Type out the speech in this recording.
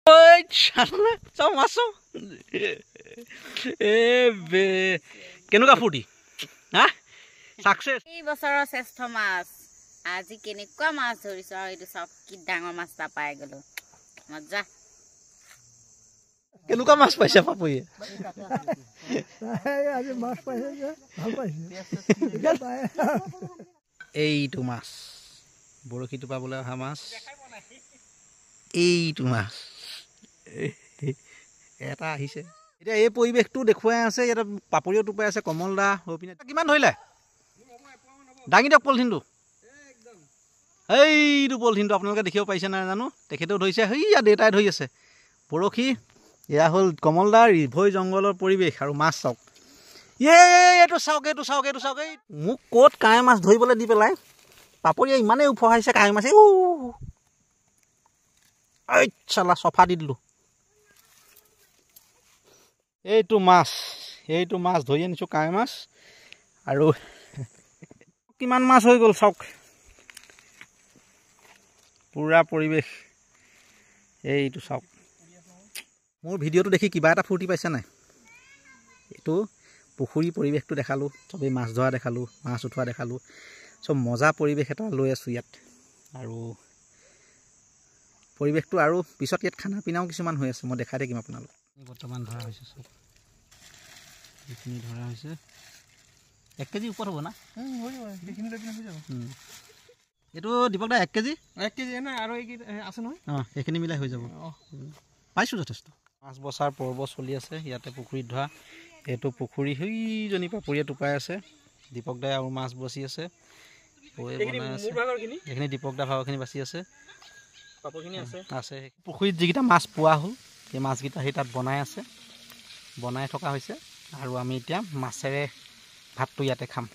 ঐ চালা চাও মাছ এ বে কেনেকুৱা ফূৰ্তি হা সাকসেস এই বছৰৰ শ্ৰেষ্ঠ মাছ আজি কেনেকুৱা মাছ ধৰিছো আৰু এইটো চাওক কি ডাঙৰ মাছ এটা পাই গলো মজা কেনেকুৱা মাছ পাইছে পাপুয়ে আজি মাছ পাইছে যে ভাল পাইছে এইটো মাছ বৰশীটো পাবলৈ অহা মাছ এইটো মাছ এটা আহিছে এতিয়া এই পৰিৱেশটো দেখুৱাই আছে ইয়াত পাপৰিও টোপাই আছে কমল দা হৈ পিনে কিমান ধৰিলে দাঙি দিয়ক পলিথিনটো এইটো পলিথিনটো আপোনালোকে দেখিব পাৰিছে নাই জানো তেখেতেও ধৰিছে সেইয়া দেউতাই ধৰি আছে বৰশী এয়া হ'ল কমল দা ৰিভৈ জংঘলৰ পৰিৱেশ আৰু মাছ চাওক এইটো চাওক এইটো চাওক এইটো চাওক এই মোক ক'ত কাঁই মাছ ধৰিবলৈ দি পেলাই পাপৰিয়ে ইমানেই উফহাইছে কাঁই মাছ এই চালা চফা দি দিলোঁ এইটো মাছ ধৰি আনিছোঁ কাঁই মাছ আৰু কিমান মাছ হৈ গ'ল চাওক পুৰা পৰিৱেশ এইটো চাওক মোৰ ভিডিঅ'টো দেখি কিবা এটা ফূৰ্তি পাইছে নাই এইটো পুখুৰী পৰিৱেশটো দেখালোঁ চবেই মাছ ধৰা দেখালোঁ মাছ উঠোৱা দেখালোঁ চব মজা পৰিৱেশ এটা লৈ আছোঁ ইয়াত আৰু পৰিৱেশটো আৰু পিছত ইয়াত খানা পিনাও কিছুমান হৈ আছে মই দেখাই থাকিম আপোনালোক বৰ্তমান ধৰা হৈছে চব এইখিনি ধৰা হৈছে 1 কেজি ওপৰত হ'ব না এইটো দীপক দা 1 কেজি আৰু আছে নহয় অঁ এইখিনি মিলাই হৈ যাব পাইছোঁ যথেষ্ট মাছ বচাৰ পৰ্ব চলি আছে ইয়াতে পুখুৰীত ধৰা এইটো পুখুৰী সেইজনী পাপৰিয়ে টোপাই আছে দীপক দাই আৰু মাছ বচি আছে এইখিনি দীপক দা ভাগৰখিনি বাচি আছে আছে পুখুৰীত যিকেইটা মাছ পোৱা হ'ল সেই মাছকেইটা সেই তাত বনাই থকা হৈছে আৰু আমি এতিয়া মাছেৰে ভাতটো ইয়াতে খাম